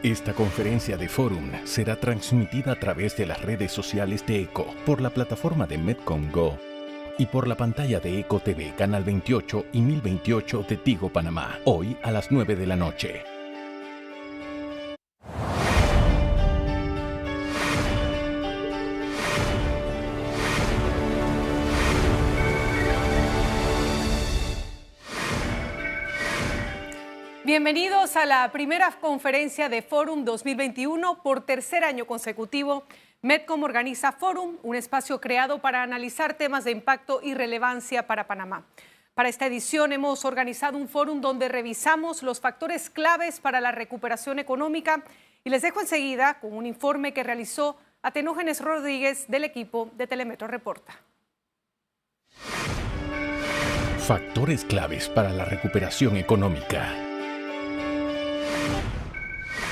Esta conferencia de Forum será transmitida a través de las redes sociales de ECO, por la plataforma de Medcom Go y por la pantalla de ECO TV, Canal 28 y 1028 de Tigo, Panamá, hoy a las 9 de la noche. Bienvenidos a la primera conferencia de Forum 2021. Por tercer año consecutivo, Medcom organiza Forum, un espacio creado para analizar temas de impacto y relevancia para Panamá. Para esta edición hemos organizado un Forum donde revisamos los factores claves para la recuperación económica y les dejo enseguida con un informe que realizó Atenógenes Rodríguez del equipo de Telemetro Reporta. Factores claves para la recuperación económica.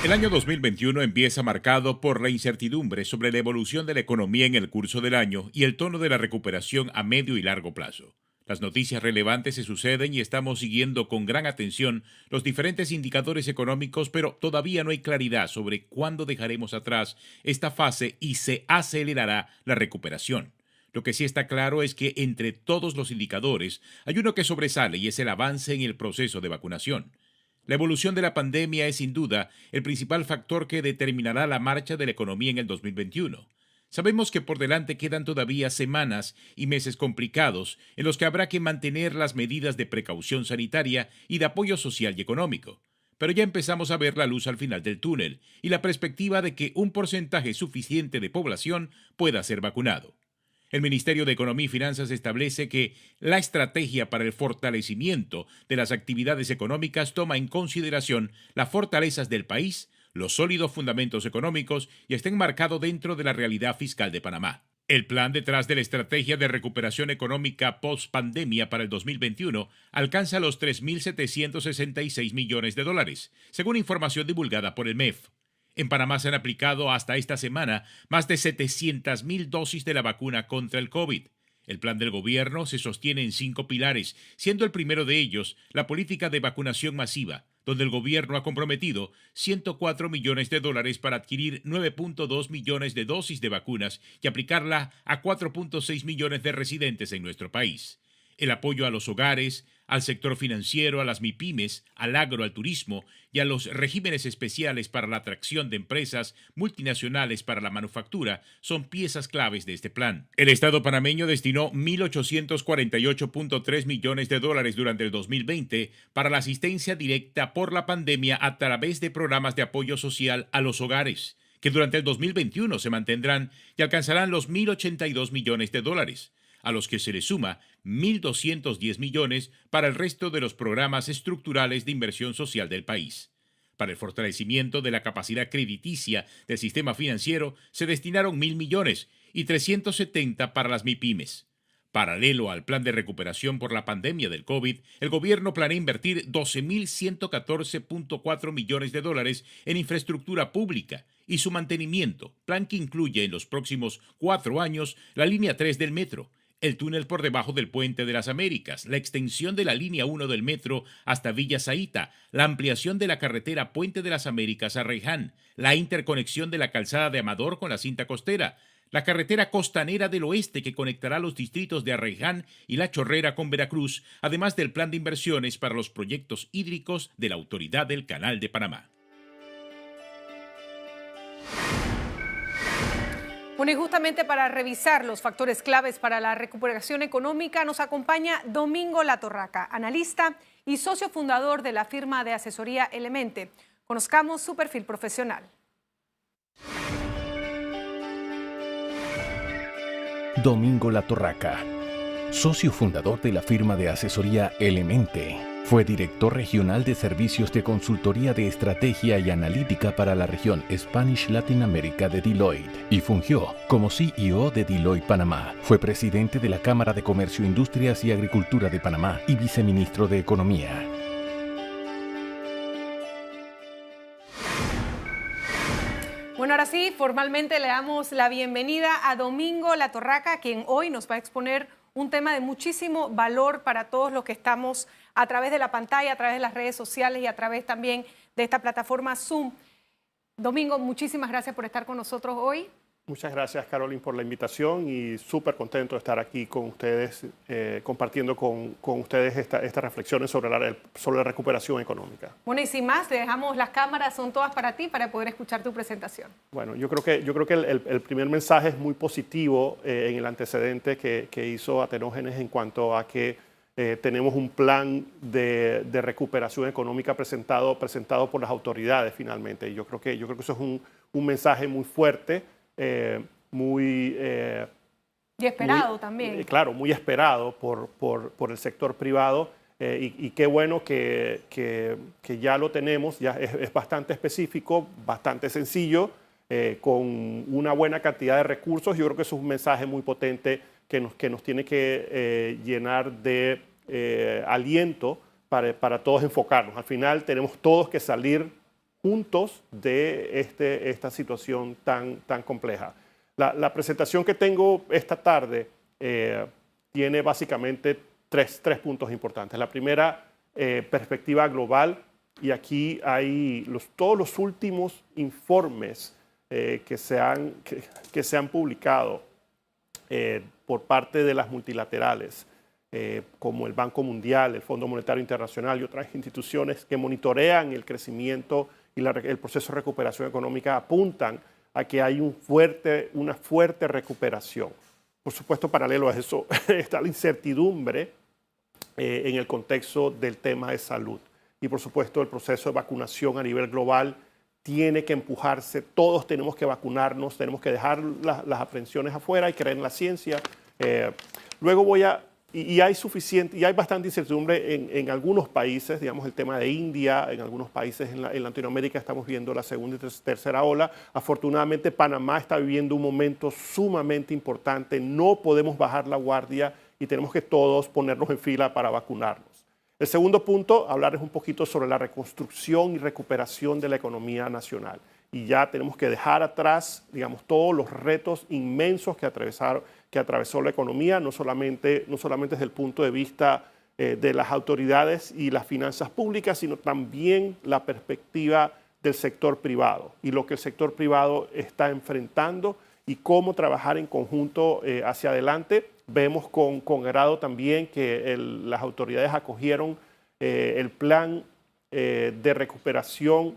El año 2021 empieza marcado por la incertidumbre sobre la evolución de la economía en el curso del año y el tono de la recuperación a medio y largo plazo. Las noticias relevantes se suceden y estamos siguiendo con gran atención los diferentes indicadores económicos, pero todavía no hay claridad sobre cuándo dejaremos atrás esta fase y se acelerará la recuperación. Lo que sí está claro es que entre todos los indicadores hay uno que sobresale y es el avance en el proceso de vacunación. La evolución de la pandemia es sin duda el principal factor que determinará la marcha de la economía en el 2021. Sabemos que por delante quedan todavía semanas y meses complicados en los que habrá que mantener las medidas de precaución sanitaria y de apoyo social y económico. Pero ya empezamos a ver la luz al final del túnel y la perspectiva de que un porcentaje suficiente de población pueda ser vacunado. El Ministerio de Economía y Finanzas establece que la estrategia para el fortalecimiento de las actividades económicas toma en consideración las fortalezas del país, los sólidos fundamentos económicos y está enmarcado dentro de la realidad fiscal de Panamá. El plan detrás de la estrategia de recuperación económica post-pandemia para el 2021 alcanza los 3.766 millones de dólares, según información divulgada por el MEF. En Panamá se han aplicado hasta esta semana más de 700,000 dosis de la vacuna contra el COVID. El plan del gobierno se sostiene en 5 pilares, siendo el primero de ellos la política de vacunación masiva, donde el gobierno ha comprometido 104 millones de dólares para adquirir 9.2 millones de dosis de vacunas y aplicarla a 4.6 millones de residentes en nuestro país. El apoyo a los hogares, al sector financiero, a las MIPYMES, al agro, al turismo y a los regímenes especiales para la atracción de empresas multinacionales para la manufactura son piezas claves de este plan. El Estado panameño destinó 1.848.3 millones de dólares durante el 2020 para la asistencia directa por la pandemia a través de programas de apoyo social a los hogares, que durante el 2021 se mantendrán y alcanzarán los 1.082 millones de dólares. A los que se le suma 1.210 millones para el resto de los programas estructurales de inversión social del país. Para el fortalecimiento de la capacidad crediticia del sistema financiero se destinaron 1.000 millones y 370 para las MIPYMES. Paralelo al plan de recuperación por la pandemia del COVID, el gobierno planea invertir 12.114.4 millones de dólares en infraestructura pública y su mantenimiento, plan que incluye en los próximos 4 años la línea 3 del metro, el túnel por debajo del Puente de las Américas, la extensión de la línea 1 del metro hasta Villa Zaita, la ampliación de la carretera Puente de las Américas a Reján, la interconexión de la calzada de Amador con la cinta costera, la carretera costanera del oeste que conectará los distritos de Arraiján y La Chorrera con Veracruz, además del plan de inversiones para los proyectos hídricos de la Autoridad del Canal de Panamá. Bueno, y justamente para revisar los factores claves para la recuperación económica nos acompaña Domingo Latorraca, analista y socio fundador de la firma de asesoría Elemente. Conozcamos su perfil profesional. Domingo Latorraca, socio fundador de la firma de asesoría Elemente. Fue director regional de servicios de consultoría de estrategia y analítica para la región Spanish Latin America de Deloitte y fungió como CEO de Deloitte Panamá. Fue presidente de la Cámara de Comercio, Industrias y Agricultura de Panamá y viceministro de Economía. Bueno, ahora sí, formalmente le damos la bienvenida a Domingo Latorraca, quien hoy nos va a exponer un tema de muchísimo valor para todos los que estamos a través de la pantalla, a través de las redes sociales y a través también de esta plataforma Zoom. Domingo, muchísimas gracias por estar con nosotros hoy. Muchas gracias, Caroline, por la invitación y súper contento de estar aquí con ustedes, compartiendo con ustedes estas reflexiones sobre la recuperación económica. Bueno, y sin más, le dejamos las cámaras, son todas para ti, para poder escuchar tu presentación. Bueno, yo creo que el primer mensaje es muy positivo en el antecedente que hizo Atenógenes en cuanto a que tenemos un plan de recuperación económica presentado por las autoridades finalmente. Y yo creo que eso es un mensaje muy fuerte. Y esperado también. Claro, muy esperado por el sector privado y qué bueno que ya lo tenemos, ya es bastante específico, bastante sencillo, con una buena cantidad de recursos. Yo creo que eso es un mensaje muy potente que nos tiene que llenar de aliento para todos enfocarnos. Al final tenemos todos que salir juntos de esta situación tan compleja. La presentación que tengo esta tarde tiene básicamente tres puntos importantes. La primera, perspectiva global, y aquí hay todos los últimos informes que se han publicado por parte de las multilaterales, como el Banco Mundial, el Fondo Monetario Internacional y otras instituciones que monitorean el crecimiento y el proceso de recuperación económica, apuntan a que hay una fuerte recuperación. Por supuesto, paralelo a eso está la incertidumbre en el contexto del tema de salud. Y por supuesto, el proceso de vacunación a nivel global tiene que empujarse. Todos tenemos que vacunarnos, tenemos que dejar las aprensiones afuera y creer en la ciencia. Luego y hay bastante incertidumbre en algunos países, digamos el tema de India, en algunos países en Latinoamérica estamos viendo la segunda y tercera ola. Afortunadamente Panamá está viviendo un momento sumamente importante, no podemos bajar la guardia y tenemos que todos ponernos en fila para vacunarnos. El segundo punto, hablarles un poquito sobre la reconstrucción y recuperación de la economía nacional. Y ya tenemos que dejar atrás, digamos, todos los retos inmensos que atravesó la economía, no solamente desde el punto de vista de las autoridades y las finanzas públicas, sino también la perspectiva del sector privado y lo que el sector privado está enfrentando y cómo trabajar en conjunto hacia adelante. Vemos con agrado también que las autoridades acogieron el plan de recuperación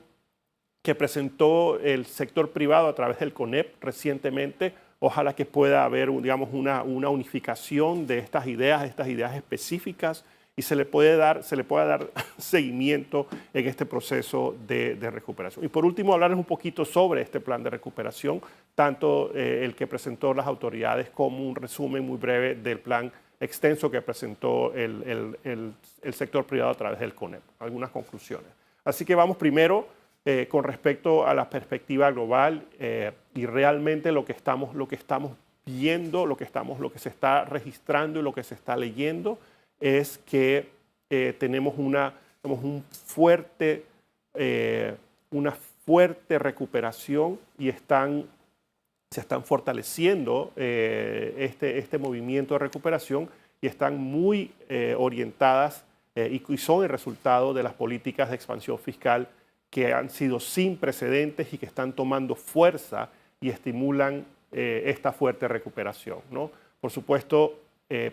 que presentó el sector privado a través del CONEP recientemente. Ojalá que pueda haber, digamos, una unificación de estas ideas específicas y se le pueda dar seguimiento en este proceso de recuperación. Y por último, hablarles un poquito sobre este plan de recuperación, tanto el que presentó las autoridades como un resumen muy breve del plan extenso que presentó el sector privado a través del CONEP. Algunas conclusiones. Así que vamos primero con respecto a la perspectiva global y realmente lo que estamos viendo, lo que se está registrando y lo que se está leyendo es que tenemos una fuerte recuperación y se están fortaleciendo este movimiento de recuperación y están muy orientadas y son el resultado de las políticas de expansión fiscal que han sido sin precedentes y que están tomando fuerza y estimulan esta fuerte recuperación, ¿no? Por supuesto,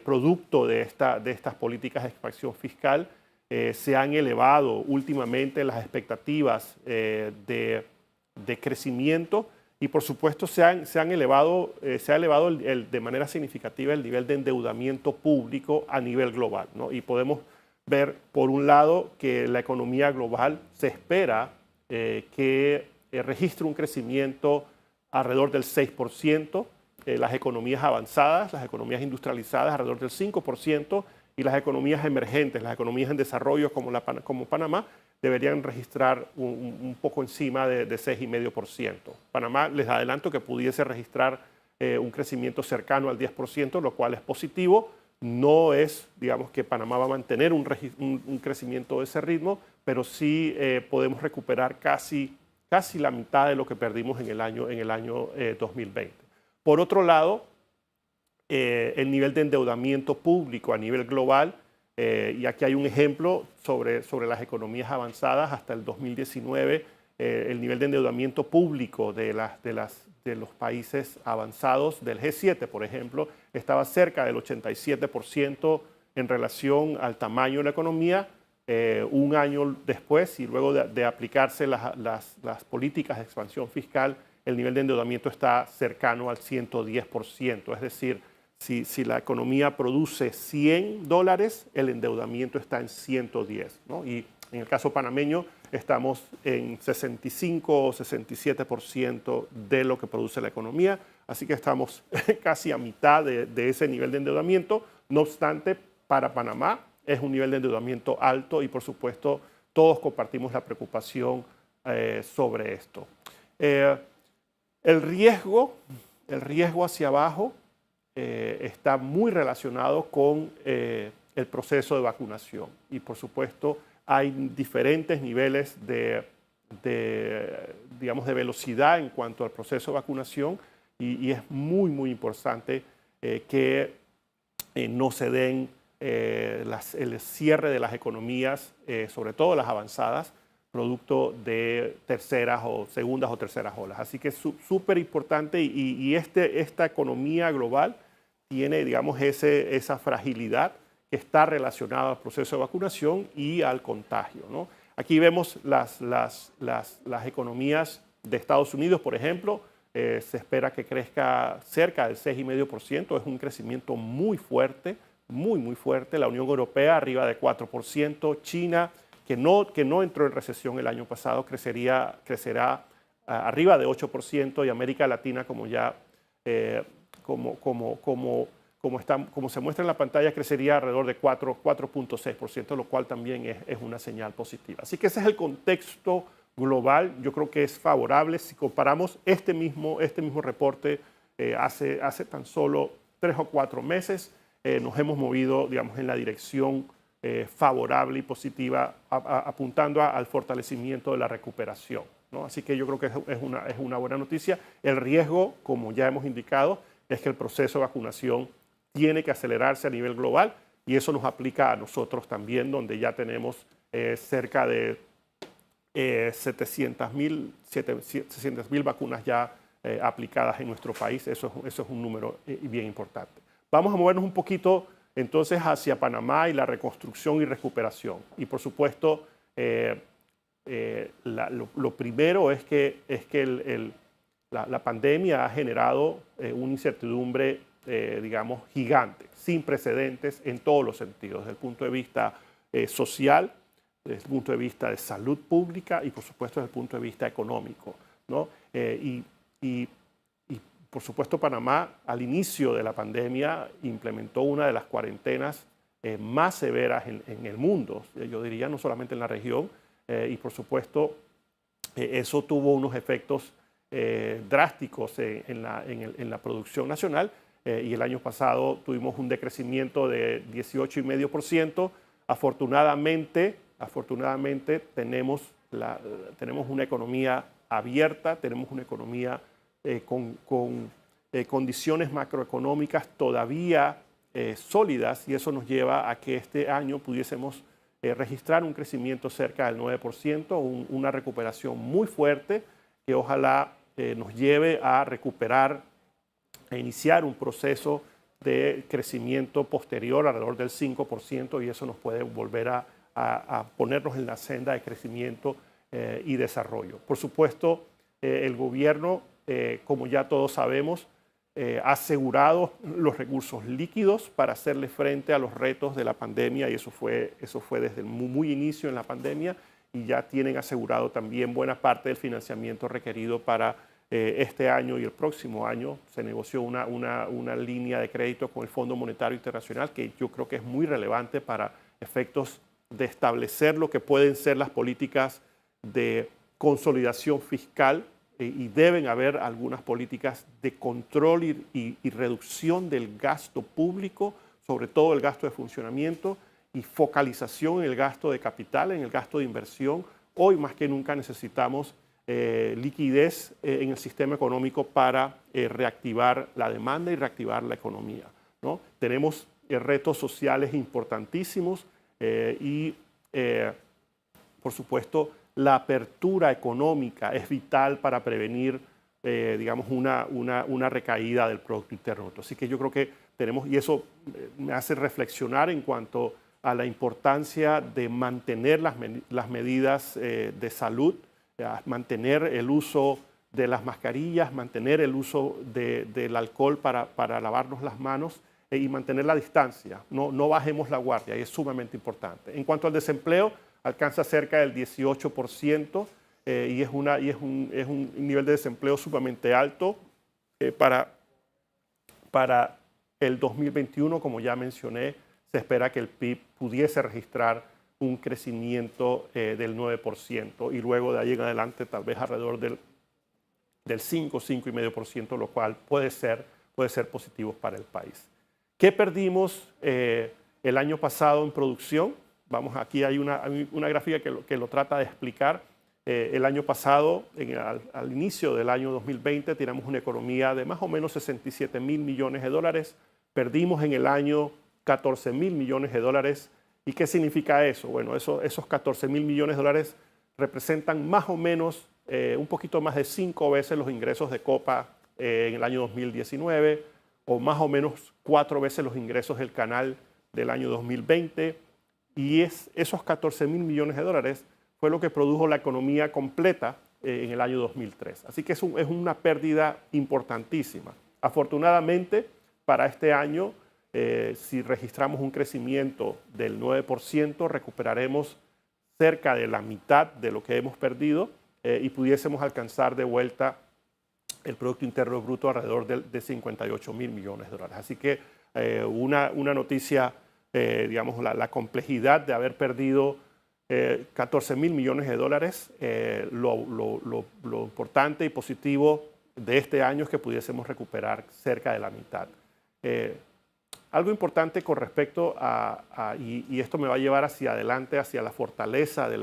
producto de estas políticas de expansión fiscal, se han elevado últimamente las expectativas de crecimiento y por supuesto se ha elevado de manera significativa el nivel de endeudamiento público a nivel global, ¿no? Y podemos ver, por un lado, que la economía global se espera que registre un crecimiento alrededor del 6%, las economías avanzadas, las economías industrializadas alrededor del 5%, y las economías emergentes, las economías en desarrollo como Panamá, deberían registrar un poco encima de 6,5%. Panamá, les adelanto que pudiese registrar un crecimiento cercano al 10%, lo cual es positivo. No es, digamos, que Panamá va a mantener un crecimiento de ese ritmo, pero sí podemos recuperar casi la mitad de lo que perdimos en el año 2020. Por otro lado, el nivel de endeudamiento público a nivel global, y aquí hay un ejemplo sobre las economías avanzadas hasta el 2019, el nivel de endeudamiento público de los países avanzados del G7, por ejemplo, estaba cerca del 87% en relación al tamaño de la economía. Un año después, y luego de aplicarse las políticas de expansión fiscal, el nivel de endeudamiento está cercano al 110%. Es decir, si la economía produce $100, el endeudamiento está en 110, ¿no? Y en el caso panameño estamos en 65 o 67% de lo que produce la economía, así que estamos casi a mitad de ese nivel de endeudamiento. No obstante, para Panamá es un nivel de endeudamiento alto y, por supuesto, todos compartimos la preocupación sobre esto. El riesgo hacia abajo está muy relacionado con el proceso de vacunación y, por supuesto, hay diferentes niveles de velocidad en cuanto al proceso de vacunación y es muy, muy importante que no se den el cierre de las economías, sobre todo las avanzadas, producto de terceras o segundas o terceras olas. Así que es súper importante y esta economía global tiene, digamos, esa fragilidad que está relacionada al proceso de vacunación y al contagio, ¿no? Aquí vemos las economías de Estados Unidos, por ejemplo, se espera que crezca cerca del 6,5%, es un crecimiento muy fuerte, muy fuerte. La Unión Europea arriba de 4%, China, que no entró en recesión el año pasado, crecerá arriba de 8%, y América Latina, como se muestra en la pantalla, crecería alrededor de 4,6%, lo cual también es una señal positiva. Así que ese es el contexto global. Yo creo que es favorable. Si comparamos este mismo reporte hace tan solo 3 o 4 meses, nos hemos movido, digamos, en la dirección favorable y positiva, apuntando al fortalecimiento de la recuperación, ¿no? Así que yo creo que es una buena noticia. El riesgo, como ya hemos indicado, es que el proceso de vacunación tiene que acelerarse a nivel global y eso nos aplica a nosotros también, donde ya tenemos cerca de 700.000 vacunas ya aplicadas en nuestro país. Eso es un número bien importante. Vamos a movernos un poquito entonces hacia Panamá y la reconstrucción y recuperación. Y por supuesto, lo primero es que la pandemia ha generado una incertidumbre, digamos, gigante, sin precedentes en todos los sentidos, desde el punto de vista social, desde el punto de vista de salud pública y, por supuesto, desde el punto de vista económico, ¿no? Y por supuesto, Panamá, al inicio de la pandemia, implementó una de las cuarentenas más severas en el mundo, yo diría, no solamente en la región, y por supuesto, eso tuvo unos efectos drásticos en la producción nacional, y el año pasado tuvimos un decrecimiento de 18,5%. Afortunadamente tenemos una economía abierta, tenemos una economía con condiciones macroeconómicas todavía sólidas, y eso nos lleva a que este año pudiésemos registrar un crecimiento cerca del 9%, una recuperación muy fuerte que ojalá nos lleve a recuperar, a iniciar un proceso de crecimiento posterior alrededor del 5%, y eso nos puede volver a ponernos en la senda de crecimiento y desarrollo. Por supuesto, el gobierno, como ya todos sabemos, ha asegurado los recursos líquidos para hacerle frente a los retos de la pandemia, y eso fue desde el muy inicio en la pandemia, y ya tienen asegurado también buena parte del financiamiento requerido para este año y el próximo año. Se negoció una línea de crédito con el Fondo Monetario Internacional que yo creo que es muy relevante para efectos de establecer lo que pueden ser las políticas de consolidación fiscal, y deben haber algunas políticas de control y reducción del gasto público, sobre todo el gasto de funcionamiento, y focalización en el gasto de capital, en el gasto de inversión. Hoy más que nunca necesitamos liquidez en el sistema económico para reactivar la demanda y reactivar la economía, ¿no? Tenemos retos sociales importantísimos y, por supuesto, la apertura económica es vital para prevenir, digamos, una recaída del Producto Interno Bruto. Así que yo creo que tenemos, y eso me hace reflexionar en cuanto a la importancia de mantener las medidas de salud, mantener el uso de las mascarillas, mantener el uso del alcohol para lavarnos las manos y mantener la distancia. No bajemos la guardia, y es sumamente importante. En cuanto al desempleo, alcanza cerca del 18% y es un nivel de desempleo sumamente alto para el 2021. Como ya mencioné, se espera que el PIB pudiese registrar un crecimiento del 9% y luego de ahí en adelante tal vez alrededor del 5,5%, lo cual puede ser positivo para el país. ¿Qué perdimos el año pasado en producción? Vamos, aquí hay una gráfica que lo trata de explicar. El año pasado, al inicio del año 2020, teníamos una economía de más o menos 67.000 millones de dólares. Perdimos en el año 14.000 millones de dólares. ¿Y qué significa eso? Bueno, esos 14.000 millones de dólares representan más o menos un poquito más de 5 veces los ingresos de Copa en el año 2019, o más o menos 4 veces los ingresos del canal del año 2020. Y esos 14.000 millones de dólares fue lo que produjo la economía completa en el año 2003. Así que es una pérdida importantísima. Afortunadamente, para este año, si registramos un crecimiento del 9%, recuperaremos cerca de la mitad de lo que hemos perdido y pudiésemos alcanzar de vuelta el Producto Interno Bruto alrededor de 58.000 millones de dólares. Así que una noticia, digamos, la complejidad de haber perdido 14.000 millones de dólares. Lo importante y positivo de este año es que pudiésemos recuperar cerca de la mitad. Algo importante con respecto y esto me va a llevar hacia adelante, hacia la fortaleza de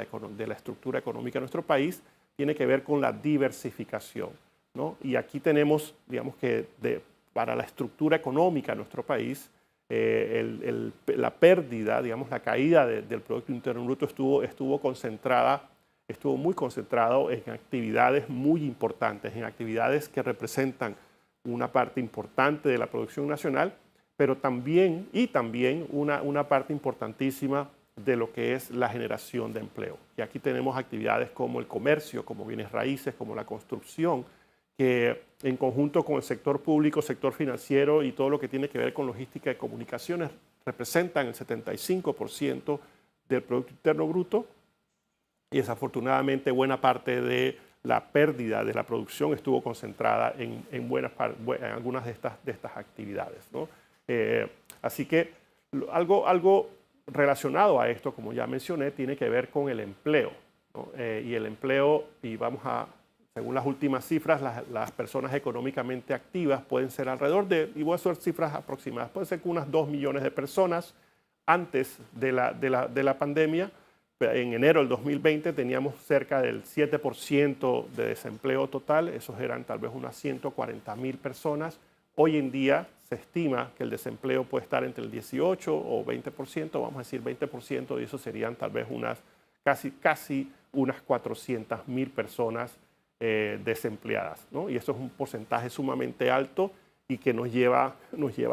la estructura económica de nuestro país, tiene que ver con la diversificación, ¿no? Y aquí tenemos, digamos que para la estructura económica de nuestro país, la pérdida, digamos, la caída del Producto Interno Bruto estuvo muy concentrado en actividades muy importantes, en actividades que representan una parte importante de la producción nacional, pero también una parte importantísima de lo que es la generación de empleo. Y aquí tenemos actividades como el comercio, como bienes raíces, como la construcción, que en conjunto con el sector público, sector financiero y todo lo que tiene que ver con logística y comunicaciones, representan el 75% del Producto Interno Bruto. Y desafortunadamente buena parte de la pérdida de la producción estuvo concentrada en algunas de estas actividades, ¿no? Así que algo relacionado a esto, como ya mencioné, tiene que ver con el empleo, ¿no? Y el empleo, según las últimas cifras, las personas económicamente activas pueden ser alrededor de, y voy a hacer cifras aproximadas, pueden ser unas 2 millones de personas. Antes de la pandemia, en enero del 2020 teníamos cerca del 7% de desempleo total, esos eran tal vez unas 140.000 personas. Hoy en día se estima que el desempleo puede estar entre el 18 o 20%, vamos a decir 20%, y eso serían tal vez casi unas 400.000 personas desempleadas, ¿no? Y eso es un porcentaje sumamente alto y que nos lleva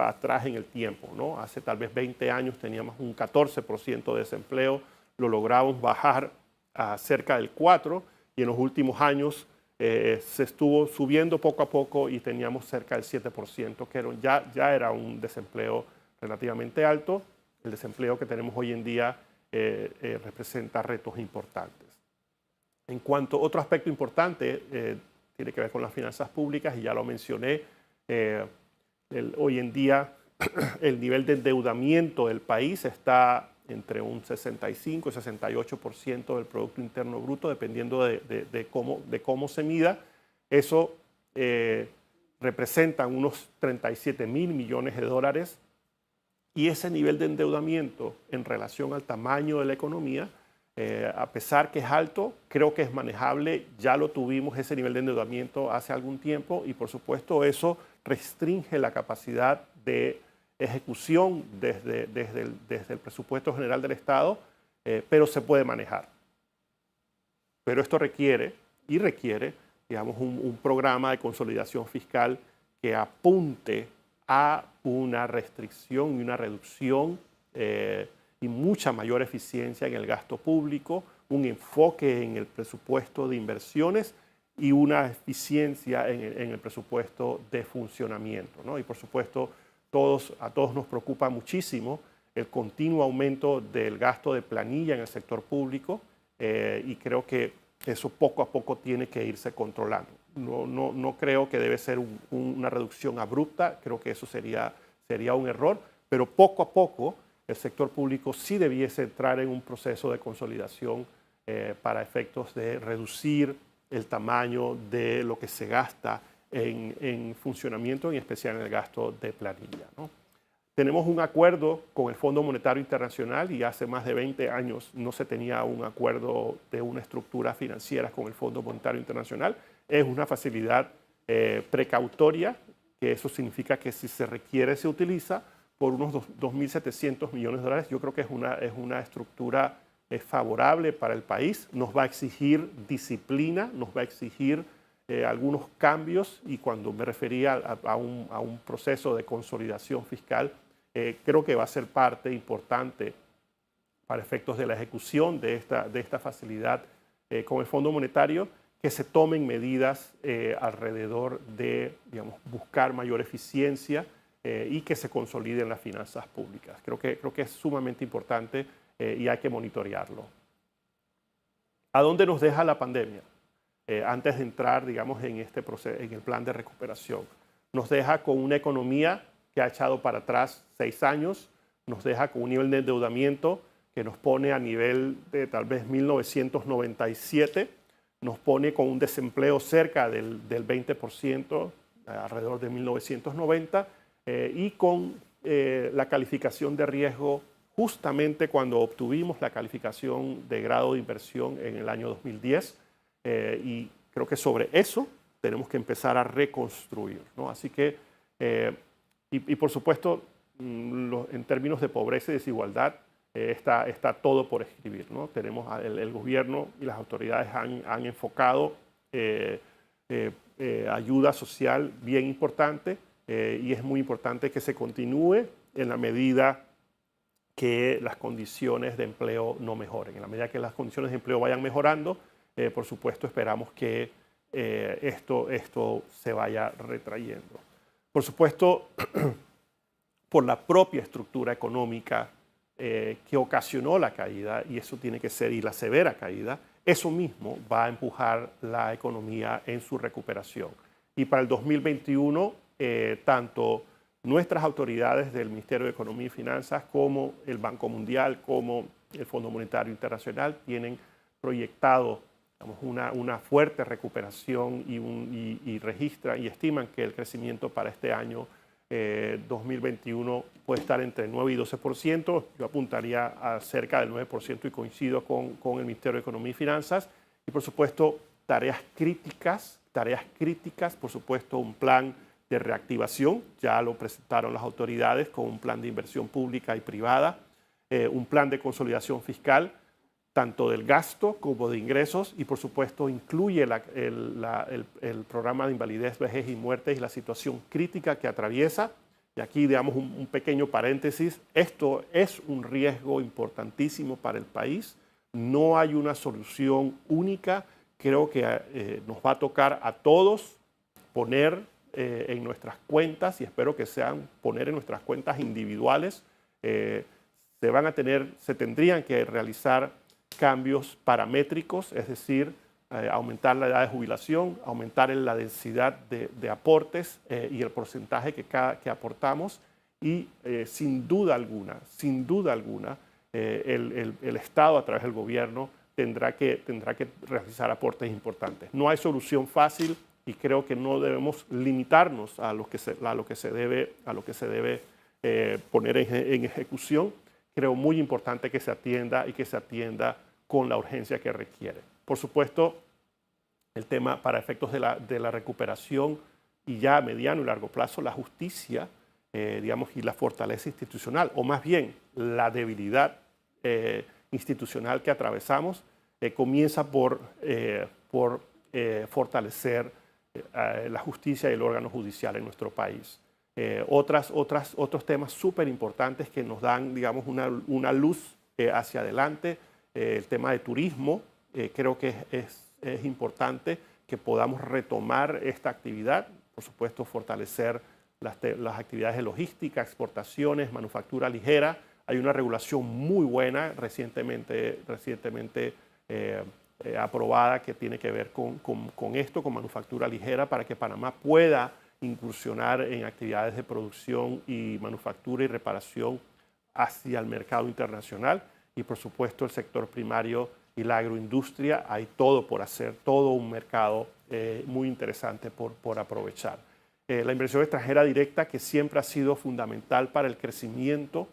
atrás en el tiempo, ¿no? Hace tal vez 20 años teníamos un 14% de desempleo, lo logramos bajar a cerca del 4%, y en los últimos años se estuvo subiendo poco a poco y teníamos cerca del 7%, que ya era un desempleo relativamente alto. El desempleo que tenemos hoy en día representa retos importantes. En cuanto a otro aspecto importante, tiene que ver con las finanzas públicas, y ya lo mencioné, hoy en día el nivel de endeudamiento del país está entre un 65 y 68% del Producto Interno Bruto, dependiendo de cómo se mida. Eso representa unos 37.000 millones de dólares, y ese nivel de endeudamiento en relación al tamaño de la economía, a pesar que es alto, creo que es manejable. Ya lo tuvimos ese nivel de endeudamiento hace algún tiempo, y por supuesto eso restringe la capacidad de ejecución desde el presupuesto general del Estado, pero se puede manejar. pero esto requiere, digamos, un programa de consolidación fiscal que apunte a una restricción y una reducción y mucha mayor eficiencia en el gasto público, un enfoque en el presupuesto de inversiones y una eficiencia en el presupuesto de funcionamiento, ¿no? Y por supuesto, a todos nos preocupa muchísimo el continuo aumento del gasto de planilla en el sector público y creo que eso poco a poco tiene que irse controlando. No creo que debe ser una reducción abrupta, creo que eso sería un error, pero poco a poco el sector público sí debiese entrar en un proceso de consolidación para efectos de reducir el tamaño de lo que se gasta en funcionamiento, en especial en el gasto de planilla, ¿no? Tenemos un acuerdo con el Fondo Monetario Internacional y hace más de 20 años no se tenía un acuerdo de una estructura financiera con el Fondo Monetario Internacional. Es una facilidad precautoria, que eso significa que si se requiere se utiliza por unos 2.700 millones de dólares. Yo creo que es una estructura favorable para el país. Nos va a exigir disciplina, nos va a exigir algunos cambios y cuando me refería a un proceso de consolidación fiscal, creo que va a ser parte importante para efectos de la ejecución de esta facilidad con el Fondo Monetario, que se tomen medidas alrededor de, digamos, buscar mayor eficiencia y que se consoliden las finanzas públicas. Creo que es sumamente importante y hay que monitorearlo. ¿A dónde nos deja la pandemia? Antes de entrar, digamos, en este proceso, en el plan de recuperación. Nos deja con una economía que ha echado para atrás 6 años, nos deja con un nivel de endeudamiento que nos pone a nivel de tal vez 1997, nos pone con un desempleo cerca del 20%, alrededor de 1990, y con la calificación de riesgo justamente cuando obtuvimos la calificación de grado de inversión en el año 2010, y creo que sobre eso tenemos que empezar a reconstruir, ¿no? Así que, y por supuesto, en términos de pobreza y desigualdad, está todo por escribir, ¿no? Tenemos el gobierno y las autoridades han enfocado ayuda social bien importante y es muy importante que se continúe en la medida que las condiciones de empleo no mejoren. En la medida que las condiciones de empleo vayan mejorando, por supuesto esperamos que esto se vaya retrayendo. Por supuesto, por la propia estructura económica que ocasionó la caída, y eso tiene que ser, y la severa caída, eso mismo va a empujar la economía en su recuperación. Y para el 2021, tanto nuestras autoridades del Ministerio de Economía y Finanzas como el Banco Mundial, como el Fondo Monetario Internacional, tienen proyectado, digamos, una fuerte recuperación y registran y estiman que el crecimiento para este año 2021 puede estar entre 9 y 12%. Yo apuntaría a cerca del 9% y coincido con el Ministerio de Economía y Finanzas. Y por supuesto, tareas críticas, por supuesto, un plan de reactivación, ya lo presentaron las autoridades con un plan de inversión pública y privada, un plan de consolidación fiscal, tanto del gasto como de ingresos, y por supuesto incluye el programa de invalidez, vejez y muerte y la situación crítica que atraviesa. Y aquí damos un pequeño paréntesis. Esto es un riesgo importantísimo para el país. No hay una solución única. Creo que nos va a tocar a todos poner en nuestras cuentas, y espero que sean poner en nuestras cuentas individuales. Se tendrían que realizar cambios paramétricos, es decir, aumentar la edad de jubilación, aumentar la densidad de aportes y el porcentaje que aportamos, y sin duda alguna, el Estado a través del gobierno tendrá que realizar aportes importantes. No hay solución fácil y creo que no debemos limitarnos a lo que se debe poner en ejecución. Creo muy importante que se atienda y que se atienda con la urgencia que requiere. Por supuesto, el tema para efectos de la recuperación y ya a mediano y largo plazo, la justicia, digamos, y la fortaleza institucional, o más bien la debilidad institucional que atravesamos, comienza por fortalecer la justicia y el órgano judicial en nuestro país. Otros temas súper importantes que nos dan, digamos, una luz hacia adelante, el tema de turismo, creo que es importante que podamos retomar esta actividad, por supuesto fortalecer las actividades de logística, exportaciones, manufactura ligera. Hay una regulación muy buena recientemente aprobada que tiene que ver con esto, con manufactura ligera, para que Panamá pueda incursionar en actividades de producción y manufactura y reparación hacia el mercado internacional. Y por supuesto el sector primario y la agroindustria, hay todo por hacer, todo un mercado muy interesante por aprovechar. La inversión extranjera directa, que siempre ha sido fundamental para el crecimiento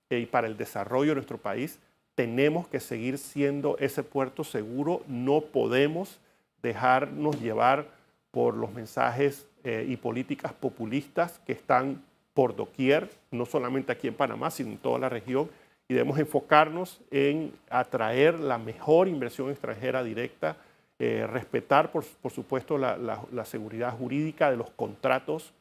y para el desarrollo de nuestro país, tenemos que seguir siendo ese puerto seguro. No podemos dejarnos llevar por los mensajes y políticas populistas que están por doquier, no solamente aquí en Panamá, sino en toda la región, y debemos enfocarnos en atraer la mejor inversión extranjera directa, respetar, por supuesto, la seguridad jurídica de los contratos,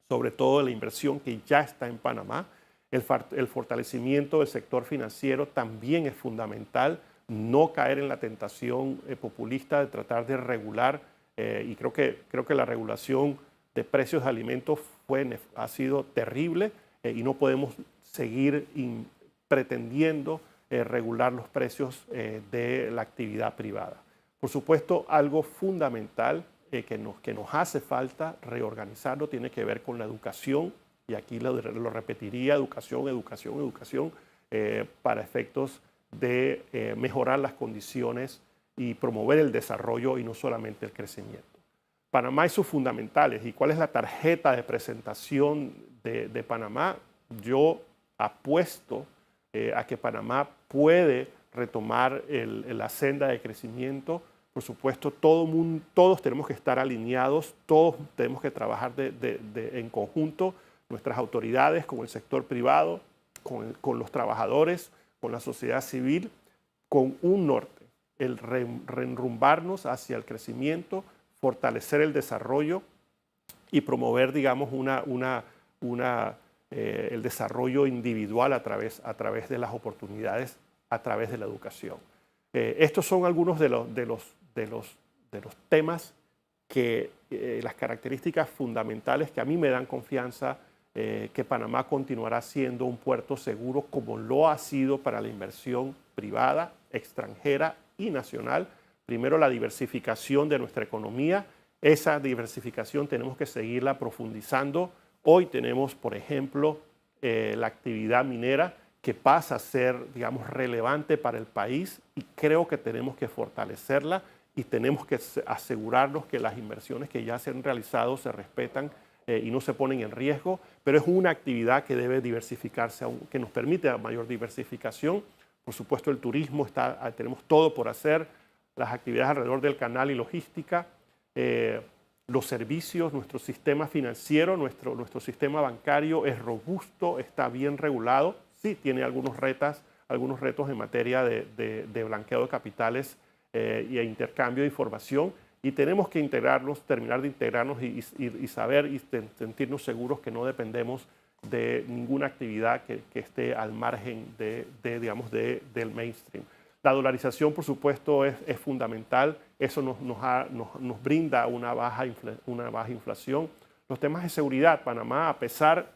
sobre todo de la inversión que ya está en Panamá. El fortalecimiento del sector financiero también es fundamental, no caer en la tentación populista de tratar de regular, y creo que la regulación de precios de alimentos ha sido terrible, y no podemos seguir pretendiendo regular los precios de la actividad privada. Por supuesto, algo fundamental que nos hace falta reorganizarlo tiene que ver con la educación, y aquí lo repetiría: educación, educación, educación, para efectos de mejorar las condiciones y promover el desarrollo y no solamente el crecimiento. Panamá y sus fundamentales. ¿Y cuál es la tarjeta de presentación de Panamá? Yo apuesto a que Panamá puede retomar la senda de crecimiento. Por supuesto, todos tenemos que estar alineados, todos tenemos que trabajar en conjunto, nuestras autoridades, con el sector privado, con los trabajadores, con la sociedad civil, con un norte: el reenrumbarnos hacia el crecimiento, fortalecer el desarrollo y promover, digamos, el desarrollo individual a través de las oportunidades, a través de la educación. Estos son algunos de los temas las características fundamentales que a mí me dan confianza que Panamá continuará siendo un puerto seguro, como lo ha sido para la inversión privada, extranjera y nacional. Primero, la diversificación de nuestra economía. Esa diversificación tenemos que seguirla profundizando. Hoy tenemos, por ejemplo, la actividad minera, que pasa a ser, digamos, relevante para el país, y creo que tenemos que fortalecerla y tenemos que asegurarnos que las inversiones que ya se han realizado se respetan y no se ponen en riesgo, pero es una actividad que debe diversificarse, que nos permite mayor diversificación. Por supuesto, el turismo, tenemos todo por hacer, las actividades alrededor del canal y logística, los servicios, nuestro sistema financiero, nuestro sistema bancario es robusto, está bien regulado. Sí, tiene algunos retos en materia de blanqueo de capitales y intercambio de información, y tenemos que terminar de integrarnos y saber y sentirnos seguros que no dependemos de ninguna actividad que esté al margen del mainstream. La dolarización, por supuesto, es fundamental. Eso nos brinda una baja inflación. Los temas de seguridad: Panamá, a pesar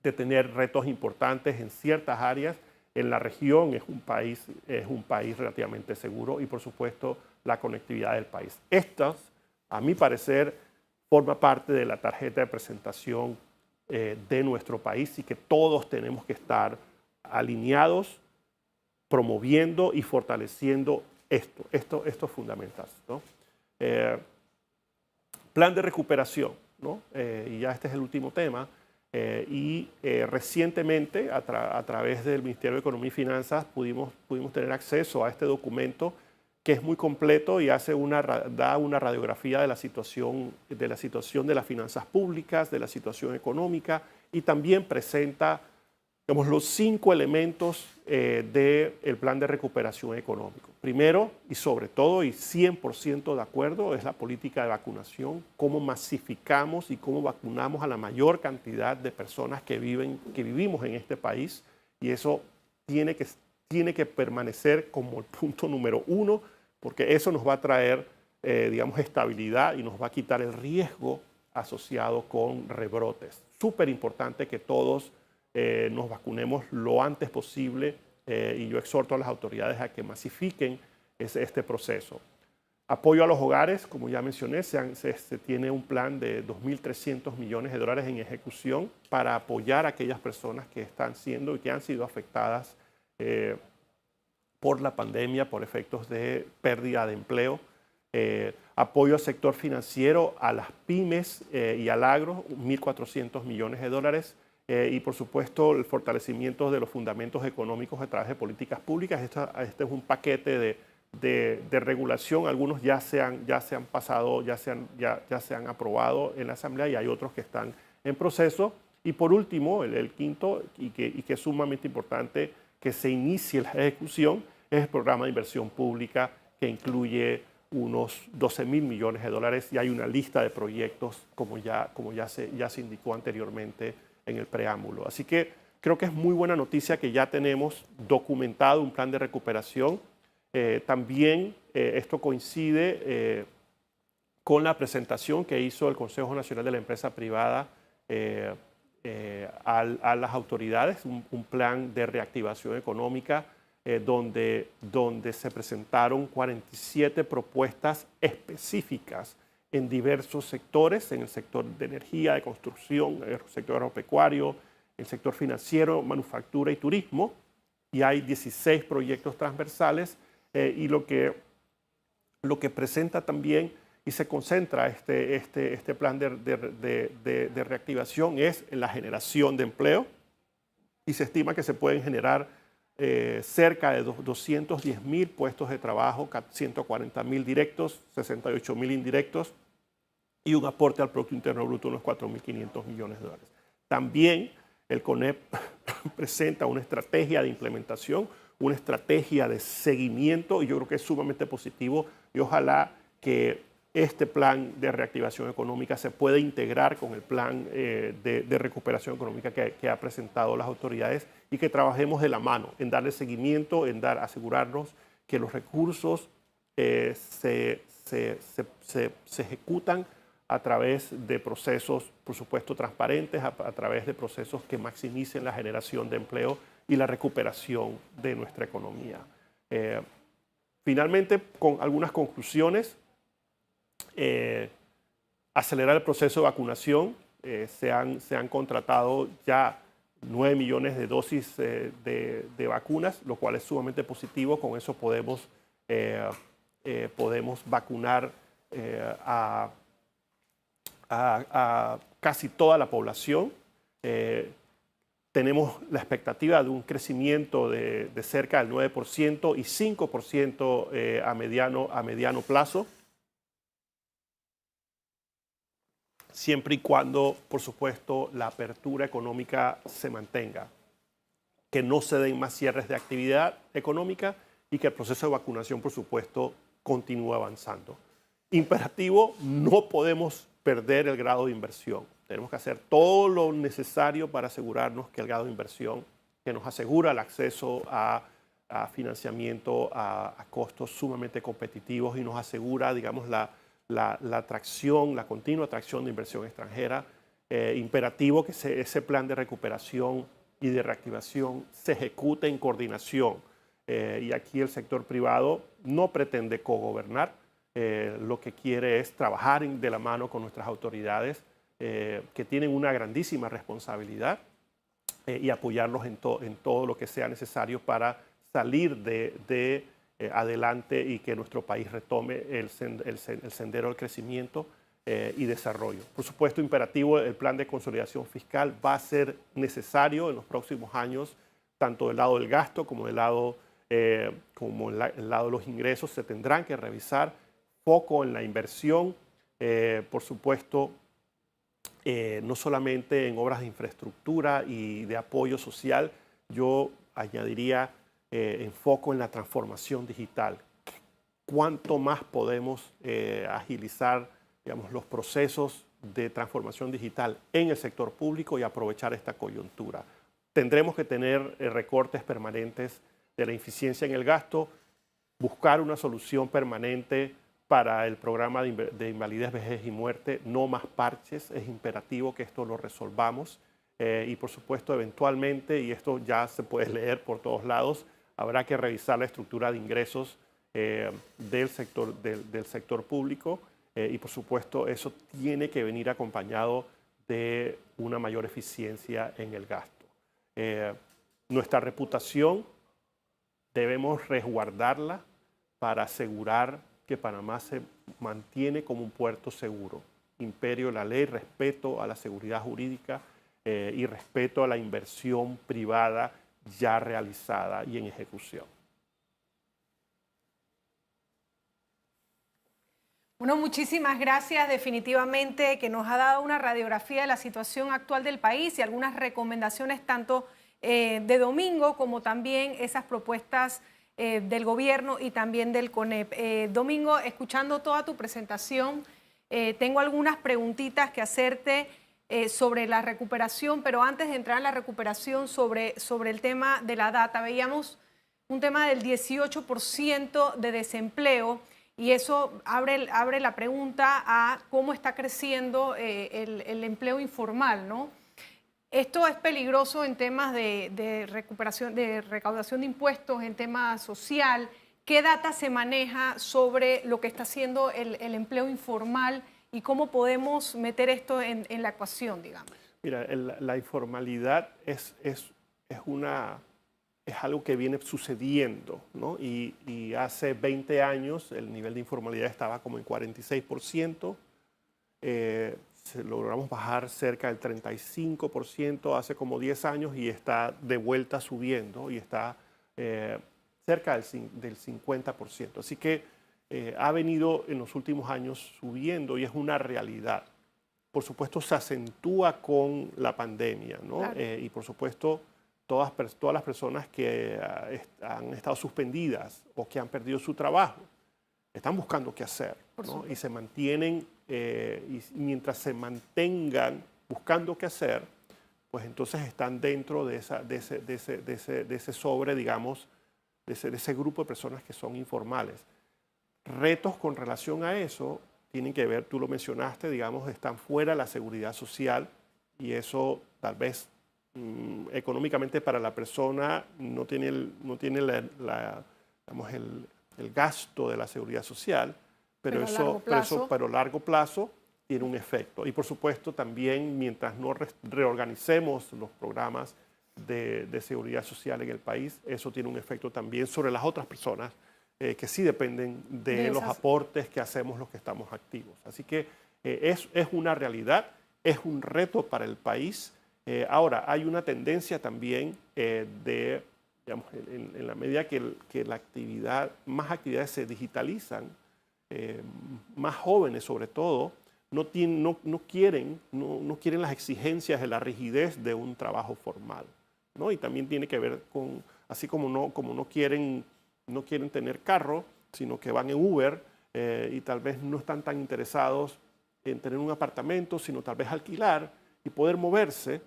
de tener retos importantes en ciertas áreas, en la región es un país relativamente seguro, y por supuesto la conectividad del país. Estas, a mi parecer, forma parte de la tarjeta de presentación de nuestro país, y que todos tenemos que estar alineados, promoviendo y fortaleciendo estos fundamentales, ¿no? Plan de recuperación, ¿no? Y ya este es el último tema. Recientemente, a través del Ministerio de Economía y Finanzas, pudimos tener acceso a este documento, que es muy completo y da una radiografía de la situación de las finanzas públicas, de la situación económica, y también presenta digamos, los 5 elementos del plan de recuperación económico. Primero y sobre todo, y 100% de acuerdo, es la política de vacunación, cómo masificamos y cómo vacunamos a la mayor cantidad de personas que vivimos en este país, y eso tiene que permanecer como el punto número 1, porque eso nos va a traer, digamos, estabilidad y nos va a quitar el riesgo asociado con rebrotes. Súper importante que todos nos vacunemos lo antes posible, y yo exhorto a las autoridades a que masifiquen este proceso. Apoyo a los hogares, como ya mencioné, se tiene un plan de 2.300 millones de dólares en ejecución para apoyar a aquellas personas que están siendo y que han sido afectadas por la pandemia, por efectos de pérdida de empleo. Apoyo al sector financiero, a las pymes y al agro, 1.400 millones de dólares. Y por supuesto el fortalecimiento de los fundamentos económicos a través de políticas públicas. Este es un paquete de regulación. Algunos ya se han pasado, ya se han aprobado en la Asamblea, y hay otros que están en proceso. Y por último, el quinto, y que es sumamente importante que se inicie la ejecución, es el programa de inversión pública, que incluye unos 12.000 millones de dólares, y hay una lista de proyectos como ya se indicó anteriormente en el preámbulo. Así que creo que es muy buena noticia que ya tenemos documentado un plan de recuperación. También esto coincide con la presentación que hizo el Consejo Nacional de la Empresa Privada a las autoridades, un plan de reactivación económica donde se presentaron 47 propuestas específicas en diversos sectores, en el sector de energía, de construcción, en el sector agropecuario, en el sector financiero, manufactura y turismo, y hay 16 proyectos transversales, y lo que presenta también y se concentra este plan de reactivación es en la generación de empleo, y se estima que se pueden generar cerca de 210.000 puestos de trabajo, 140.000 directos, 68.000 indirectos, y un aporte al Producto Interno Bruto de unos 4.500 millones de dólares. También el CONEP presenta una estrategia de implementación, una estrategia de seguimiento, y yo creo que es sumamente positivo, y ojalá que este plan de reactivación económica se pueda integrar con el plan de recuperación económica que ha presentado las autoridades, y que trabajemos de la mano en darle seguimiento, en asegurarnos que los recursos se ejecutan a través de procesos, por supuesto, transparentes, a través de procesos que maximicen la generación de empleo y la recuperación de nuestra economía. Finalmente, con algunas conclusiones, acelerar el proceso de vacunación. Se han contratado ya 9 millones de dosis de vacunas, lo cual es sumamente positivo. Con eso podemos vacunar a casi toda la población. Tenemos la expectativa de un crecimiento de cerca del 9% y 5% a mediano plazo, siempre y cuando, por supuesto, la apertura económica se mantenga, que no se den más cierres de actividad económica y que el proceso de vacunación, por supuesto, continúe avanzando. Imperativo, no podemos perder el grado de inversión. Tenemos que hacer todo lo necesario para asegurarnos que el grado de inversión que nos asegura el acceso a financiamiento a costos sumamente competitivos, y nos asegura, digamos, la atracción, la continua atracción de inversión extranjera. Imperativo que ese plan de recuperación y de reactivación se ejecute en coordinación. Y aquí el sector privado no pretende cogobernar, lo que quiere es trabajar de la mano con nuestras autoridades, que tienen una grandísima responsabilidad, y apoyarlos en todo lo que sea necesario para salir adelante y que nuestro país retome el sendero del crecimiento y desarrollo. Por supuesto, imperativo, el plan de consolidación fiscal va a ser necesario en los próximos años, tanto del lado del gasto como del lado, el lado de los ingresos. Se tendrán que revisar, foco en la inversión, por supuesto, no solamente en obras de infraestructura y de apoyo social, yo añadiría enfoco en la transformación digital. ¿Cuánto más podemos agilizar, digamos, los procesos de transformación digital en el sector público y aprovechar esta coyuntura? Tendremos que tener recortes permanentes de la eficiencia en el gasto, buscar una solución permanente para el programa de invalidez, vejez y muerte, no más parches, es imperativo que esto lo resolvamos y por supuesto eventualmente, y esto ya se puede leer por todos lados, habrá que revisar la estructura de ingresos del sector público y por supuesto eso tiene que venir acompañado de una mayor eficiencia en el gasto. Nuestra reputación debemos resguardarla para asegurar que Panamá se mantiene como un puerto seguro. Imperio de la ley, respeto a la seguridad jurídica y respeto a la inversión privada ya realizada y en ejecución. Bueno, muchísimas gracias. Definitivamente que nos ha dado una radiografía de la situación actual del país y algunas recomendaciones tanto de Domingo como también esas propuestas del gobierno y también del CONEP. Domingo, escuchando toda tu presentación, tengo algunas preguntitas que hacerte sobre la recuperación, pero antes de entrar en la recuperación sobre el tema de la data, veíamos un tema del 18% de desempleo y eso abre la pregunta a cómo está creciendo el empleo informal, ¿no? Esto es peligroso en temas de recuperación, de recaudación de impuestos, en tema social. ¿Qué data se maneja sobre lo que está haciendo el empleo informal y cómo podemos meter esto en la ecuación, digamos? Mira, la informalidad es algo que viene sucediendo, ¿no? Y hace 20 años el nivel de informalidad estaba como en 46%. Logramos bajar cerca del 35% hace como 10 años y está de vuelta subiendo y está cerca del 50%. Así que ha venido en los últimos años subiendo y es una realidad. Por supuesto se acentúa con la pandemia, ¿no? Claro. Y por supuesto todas las personas que han estado suspendidas o que han perdido su trabajo están buscando qué hacer, ¿no? Y se mantienen, y mientras se mantengan buscando qué hacer, pues entonces están dentro de ese sobre, digamos, de ese grupo de personas que son informales. Retos con relación a eso tienen que ver, tú lo mencionaste, digamos, están fuera de la seguridad social y eso tal vez económicamente para la persona no tiene digamos, el gasto de la seguridad social, pero a largo plazo tiene un efecto. Y por supuesto también mientras no reorganicemos los programas de seguridad social en el país, eso tiene un efecto también sobre las otras personas que sí dependen de los aportes que hacemos los que estamos activos. Así que es una realidad, es un reto para el país. Ahora, hay una tendencia también digamos, en la medida que más actividades se digitalizan, más jóvenes sobre todo, no quieren las exigencias de la rigidez de un trabajo formal, ¿no? Y también tiene que ver con, así como no quieren tener carro, sino que van en Uber y tal vez no están tan interesados en tener un apartamento, sino tal vez alquilar y poder moverse.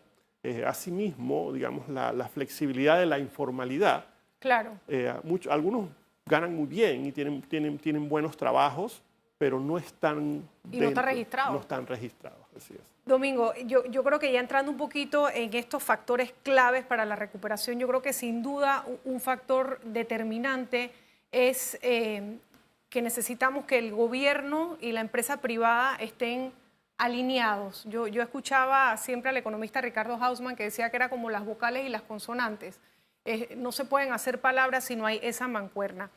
Asimismo, digamos, la flexibilidad de la informalidad. Claro. Algunos ganan muy bien y tienen buenos trabajos, pero no están... Y no están registrados. No están registrados, así es. Domingo, yo creo que ya entrando un poquito en estos factores claves para la recuperación, yo creo que sin duda un factor determinante es que necesitamos que el gobierno y la empresa privada estén alineados. Yo escuchaba siempre al economista Ricardo Hausmann que decía que era como las vocales y las consonantes. No se pueden hacer palabras si no hay esa mancuerna.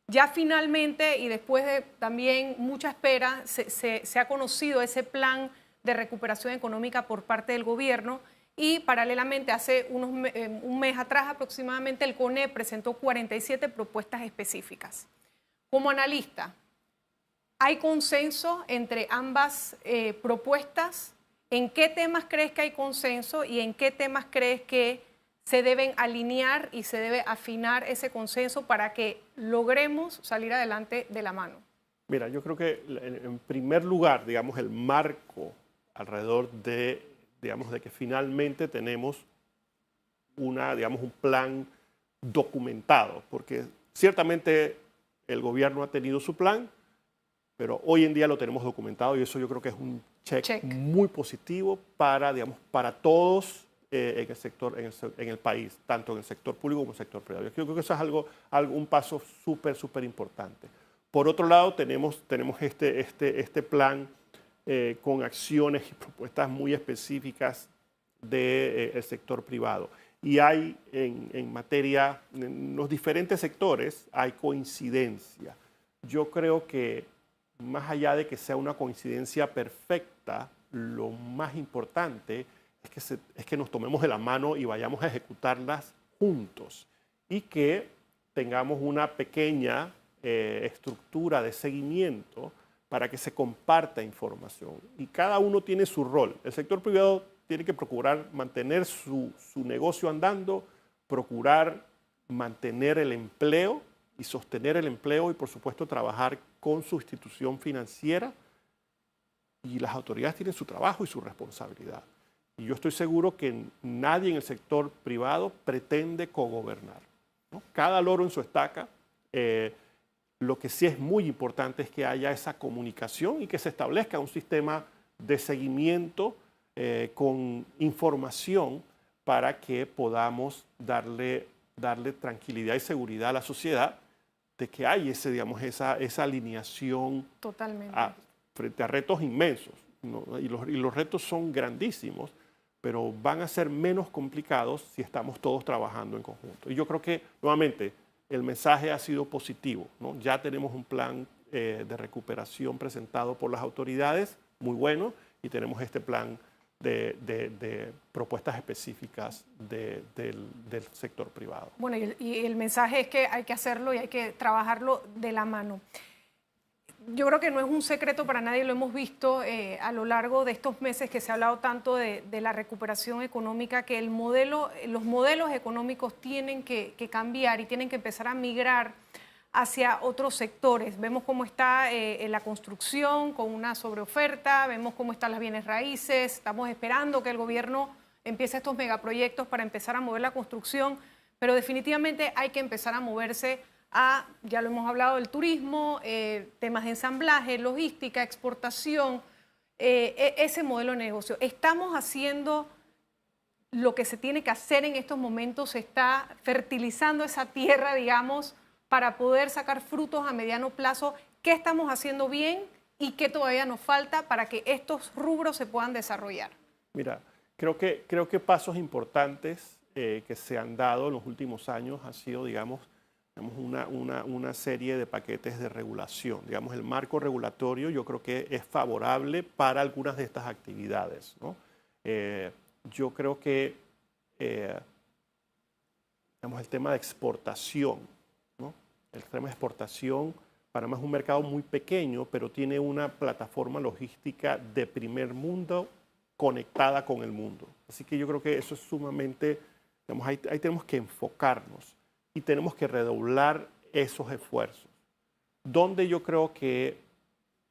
Ya finalmente, y después de también mucha espera, se ha conocido ese plan de recuperación económica por parte del gobierno y paralelamente hace un mes atrás aproximadamente el CONEP presentó 47 propuestas específicas. Como analista, ¿hay consenso entre ambas propuestas ¿En qué temas crees que hay consenso y en qué temas crees que se deben alinear y se debe afinar ese consenso para que logremos salir adelante de la mano? Mira, yo creo que en primer lugar, digamos, el marco alrededor de, digamos, de que finalmente tenemos digamos, un plan documentado, porque ciertamente el gobierno ha tenido su plan, pero hoy en día lo tenemos documentado y eso yo creo que es un check muy positivo para, digamos, para todos en el sector, en el país, tanto en el sector público como en el sector privado. Yo creo que eso es un paso súper importante. Por otro lado, tenemos este plan con acciones y propuestas muy específicas del sector privado. Y hay en materia, en los diferentes sectores, hay coincidencia. Yo creo que más allá de que sea una coincidencia perfecta, lo más importante es que nos tomemos de la mano y vayamos a ejecutarlas juntos y que tengamos una pequeña estructura de seguimiento para que se comparta información. Y cada uno tiene su rol. El sector privado tiene que procurar mantener su negocio andando, procurar mantener el empleo y sostener el empleo y, por supuesto, trabajar con su institución financiera. Y las autoridades tienen su trabajo y su responsabilidad. Y yo estoy seguro que nadie en el sector privado pretende cogobernar, ¿no? Cada loro en su estaca. Lo que sí es muy importante es que haya esa comunicación y que se establezca un sistema de seguimiento con información para que podamos darle tranquilidad y seguridad a la sociedad de que hay digamos, esa alineación frente a retos inmensos, ¿no? Y los retos son grandísimos, pero van a ser menos complicados si estamos todos trabajando en conjunto. Y yo creo que, nuevamente, el mensaje ha sido positivo, ¿no? Ya tenemos un plan de recuperación presentado por las autoridades, muy bueno, y tenemos este plan de propuestas específicas del sector privado. Bueno, y el mensaje es que hay que hacerlo y hay que trabajarlo de la mano. Yo creo que no es un secreto para nadie, lo hemos visto a lo largo de estos meses que se ha hablado tanto de la recuperación económica, que los modelos económicos tienen que cambiar y tienen que empezar a migrar hacia otros sectores. Vemos cómo está la construcción con una sobreoferta, vemos cómo están las bienes raíces, estamos esperando que el gobierno empiece estos megaproyectos para empezar a mover la construcción, pero definitivamente hay que empezar a moverse ya lo hemos hablado, del turismo, temas de ensamblaje, logística, exportación, ese modelo de negocio. Estamos haciendo lo que se tiene que hacer en estos momentos, se está fertilizando esa tierra, digamos, para poder sacar frutos a mediano plazo. ¿Qué estamos haciendo bien y qué todavía nos falta para que estos rubros se puedan desarrollar? Mira, creo que pasos importantes que se han dado en los últimos años han sido, digamos, una serie de paquetes de regulación. Digamos, el marco regulatorio yo creo que es favorable para algunas de estas actividades, ¿no? Yo creo que digamos, el tema de exportación, ¿no? El tema de exportación, Panamá es un mercado muy pequeño, pero tiene una plataforma logística de primer mundo conectada con el mundo. Así que yo creo que eso es sumamente, digamos, ahí tenemos que enfocarnos. Y tenemos que redoblar esos esfuerzos. Donde yo creo que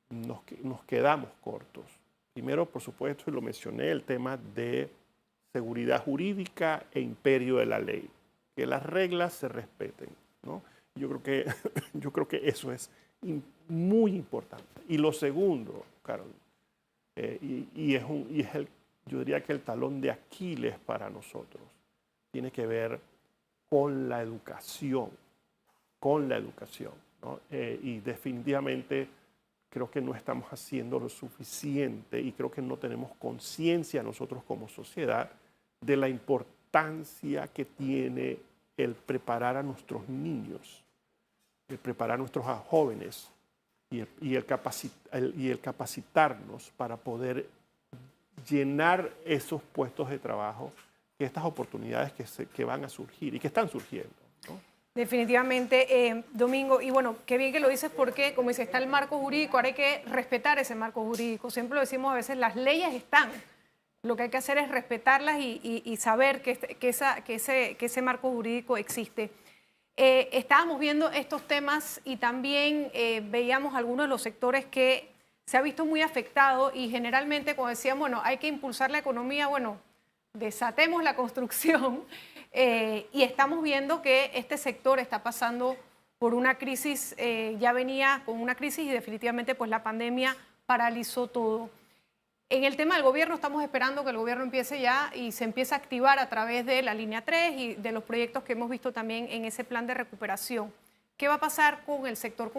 nos quedamos cortos. Primero, por supuesto, y lo mencioné, el tema de seguridad jurídica e imperio de la ley. Que las reglas se respeten, ¿no? Yo creo que eso es muy importante. Y lo segundo, Carol, yo diría que el talón de Aquiles para nosotros tiene que ver con la educación, ¿no? Y definitivamente creo que no estamos haciendo lo suficiente y creo que no tenemos conciencia nosotros como sociedad de la importancia que tiene el preparar a nuestros niños, el preparar a nuestros jóvenes y el capacitarnos para poder llenar esos puestos de trabajo, estas oportunidades que van a surgir y que están surgiendo, ¿no? Definitivamente, Domingo, y bueno, qué bien que lo dices porque, como dice, está el marco jurídico, ahora hay que respetar ese marco jurídico. Siempre lo decimos a veces, las leyes están, Lo que hay que hacer es respetarlas y saber que ese marco jurídico existe. Estábamos viendo estos temas y también veíamos algunos de los sectores que se ha visto muy afectado y generalmente cuando decían, bueno, hay que impulsar la economía, bueno, desatemos la construcción y estamos viendo que este sector está pasando por una crisis, ya venía con una crisis y definitivamente pues la pandemia paralizó todo. En el tema del gobierno estamos esperando que el gobierno empiece ya y se empiece a activar a través de la línea 3 y de los proyectos que hemos visto también en ese plan de recuperación. ¿Qué va a pasar con el sector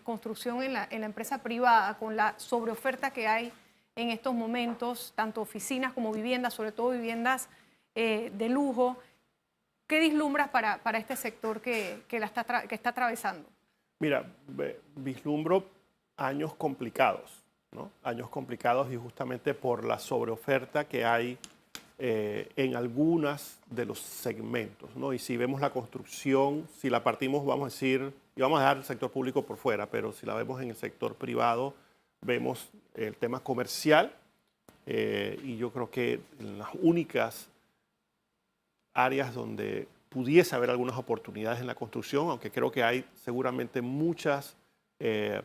construcción en la empresa privada, con la sobreoferta que hay en estos momentos, tanto oficinas como viviendas, sobre todo viviendas de lujo? ¿Qué vislumbras para este sector que está atravesando? Mira, vislumbro años complicados, ¿no? Años complicados y justamente por la sobreoferta que hay en algunos de los segmentos, ¿no? Y si vemos la construcción, si la partimos, vamos a decir, y vamos a dejar el sector público por fuera, pero si la vemos en el sector privado, vemos el tema comercial y yo creo que en las únicas áreas donde pudiese haber algunas oportunidades en la construcción, aunque creo que hay seguramente muchas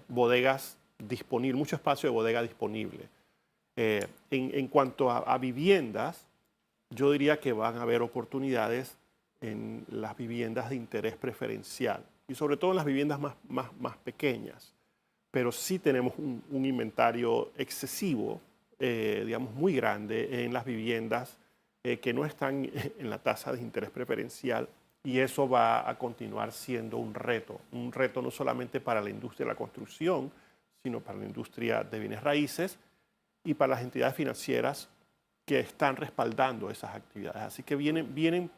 bodegas disponibles, mucho espacio de bodega disponible. En cuanto a viviendas, yo diría que van a haber oportunidades en las viviendas de interés preferencial y sobre todo en las viviendas más pequeñas. Pero sí tenemos un inventario excesivo, digamos muy grande, en las viviendas que no están en la tasa de interés preferencial y eso va a continuar siendo un reto no solamente para la industria de la construcción, sino para la industria de bienes raíces y para las entidades financieras que están respaldando esas actividades. Así que vienen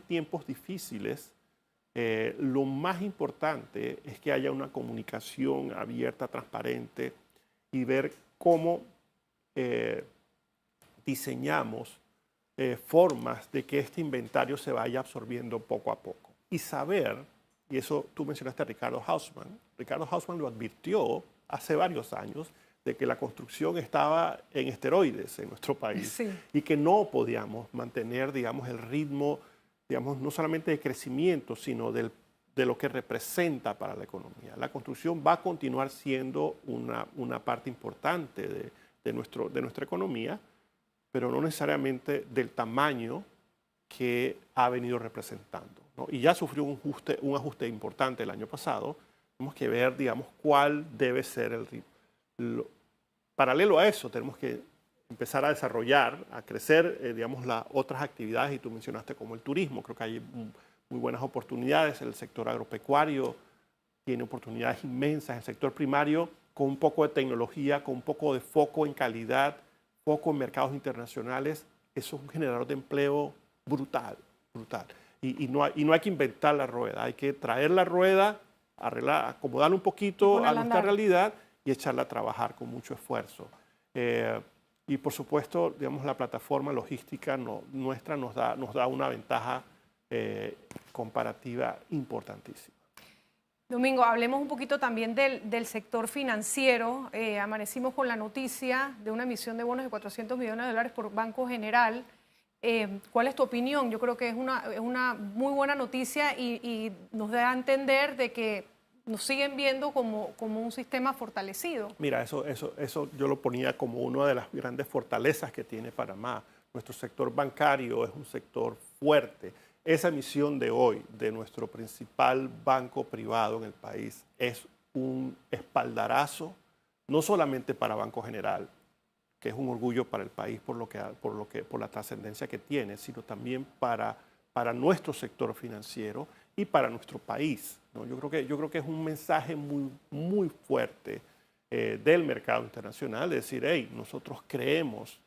tiempos difíciles. Lo más importante es que haya una comunicación abierta, transparente y ver cómo diseñamos formas de que este inventario se vaya absorbiendo poco a poco. Y saber, y eso tú mencionaste a Ricardo Hausmann lo advirtió hace varios años, de que la construcción estaba en esteroides en nuestro país sí. Y que no podíamos mantener, digamos, el ritmo, digamos, no solamente de crecimiento, sino de lo que representa para la economía. La construcción va a continuar siendo una parte importante de nuestra economía, pero no necesariamente del tamaño que ha venido representando, ¿no? Y ya sufrió un ajuste importante el año pasado. Tenemos que ver, digamos, cuál debe ser el ritmo. Paralelo a eso, tenemos que empezar a desarrollar, a crecer, digamos, las otras actividades, y tú mencionaste como el turismo. Creo que hay muy buenas oportunidades. El sector agropecuario tiene oportunidades inmensas. El sector primario, con un poco de tecnología, con un poco de foco en calidad, foco en mercados internacionales, eso es un generador de empleo brutal. Y no hay que inventar la rueda. Hay que traer la rueda, acomodarla un poquito a nuestra realidad y echarla a trabajar con mucho esfuerzo. Y por supuesto, digamos, la plataforma logística nuestra nos da una ventaja comparativa importantísima. Domingo, hablemos un poquito también del sector financiero. Amanecimos con la noticia de una emisión de bonos de $400 millones por Banco General. ¿Cuál es tu opinión? Yo creo que es una muy buena noticia y nos da a entender de que nos siguen viendo como un sistema fortalecido. Mira, eso yo lo ponía como una de las grandes fortalezas que tiene Panamá. Nuestro sector bancario es un sector fuerte. Esa emisión de hoy de nuestro principal banco privado en el país es un espaldarazo, no solamente para Banco General, que es un orgullo para el país por la trascendencia que tiene, sino también para nuestro sector financiero y para nuestro país, ¿no? Yo creo que es un mensaje muy fuerte del mercado internacional, de decir, hey, nosotros creemos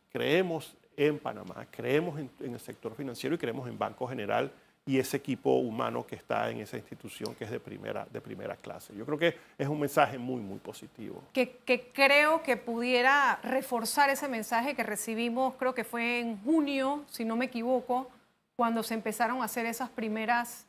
en Panamá, creemos en el sector financiero y creemos en Banco General y ese equipo humano que está en esa institución que es de primera clase. Yo creo que es un mensaje muy positivo. Que creo que pudiera reforzar ese mensaje que recibimos, creo que fue en junio, si no me equivoco, cuando se empezaron a hacer esas primeras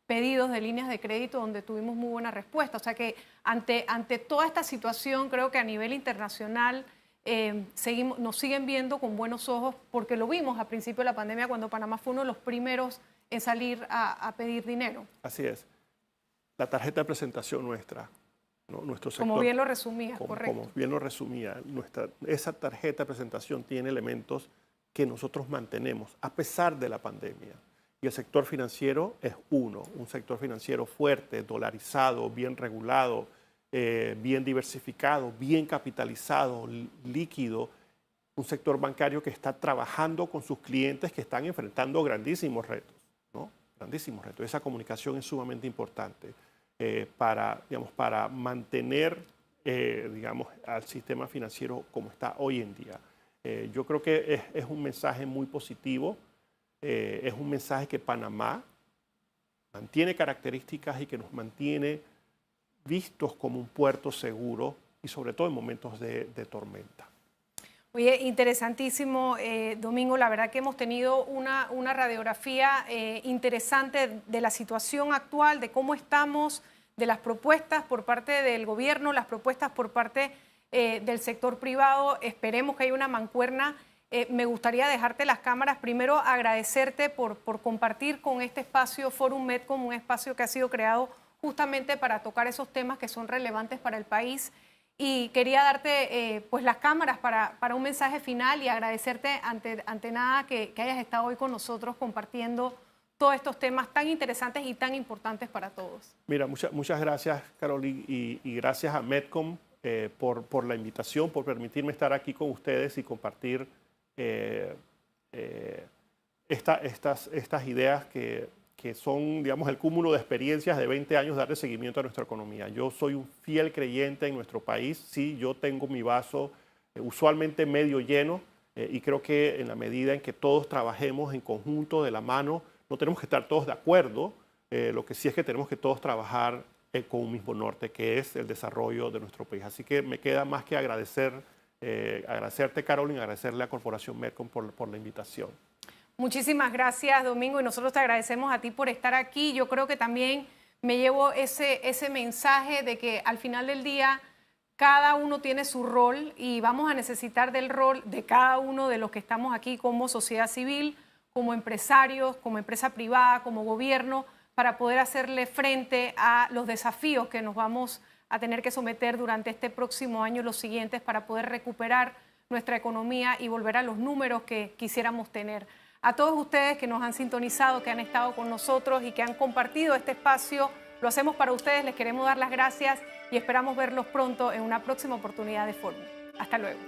pedidos de líneas de crédito donde tuvimos muy buena respuesta. O sea que ante toda esta situación, creo que a nivel internacional nos siguen viendo con buenos ojos, porque lo vimos al principio de la pandemia cuando Panamá fue uno de los primeros en salir a pedir dinero. Así es. La tarjeta de presentación nuestra, ¿no? Nuestro sector, como bien lo resumía, correcto. Como bien lo resumía, esa tarjeta de presentación tiene elementos que nosotros mantenemos a pesar de la pandemia. Y el sector financiero es un sector financiero fuerte, dolarizado, bien regulado, bien diversificado, bien capitalizado, líquido, un sector bancario que está trabajando con sus clientes que están enfrentando grandísimos retos, ¿no? Grandísimos retos. Esa comunicación es sumamente importante para mantener, al sistema financiero como está hoy en día. Yo creo que es un mensaje muy positivo, es un mensaje que Panamá mantiene características y que nos mantiene vistos como un puerto seguro y sobre todo en momentos de tormenta. Oye, interesantísimo, Domingo. La verdad que hemos tenido una radiografía interesante de la situación actual, de cómo estamos, de las propuestas por parte del gobierno, las propuestas por parte del sector privado. Esperemos que haya una mancuerna. Me gustaría dejarte las cámaras. Primero, agradecerte por compartir con este espacio Forum Medcom, un espacio que ha sido creado justamente para tocar esos temas que son relevantes para el país. Y quería darte pues las cámaras para un mensaje final y agradecerte ante nada que hayas estado hoy con nosotros compartiendo todos estos temas tan interesantes y tan importantes para todos. Mira, muchas gracias, Carol, y gracias a Medcom por la invitación, por permitirme estar aquí con ustedes y compartir estas ideas que son, digamos, el cúmulo de experiencias de 20 años de darle seguimiento a nuestra economía. Yo soy un fiel creyente en nuestro país. Sí, yo tengo mi vaso usualmente medio lleno y creo que en la medida en que todos trabajemos en conjunto, de la mano, no tenemos que estar todos de acuerdo. Lo que sí es que tenemos que todos trabajar con un mismo norte, que es el desarrollo de nuestro país. Así que me queda más que agradecerte, Carolyn, agradecerle a Corporación Medcom por la invitación. Muchísimas gracias, Domingo, y nosotros te agradecemos a ti por estar aquí. Yo creo que también me llevo ese mensaje de que al final del día cada uno tiene su rol y vamos a necesitar del rol de cada uno de los que estamos aquí como sociedad civil, como empresarios, como empresa privada, como gobierno, para poder hacerle frente a los desafíos que nos vamos a tener que someter durante este próximo año y los siguientes para poder recuperar nuestra economía y volver a los números que quisiéramos tener. A todos ustedes que nos han sintonizado, que han estado con nosotros y que han compartido este espacio, lo hacemos para ustedes, les queremos dar las gracias y esperamos verlos pronto en una próxima oportunidad de Forum. Hasta luego.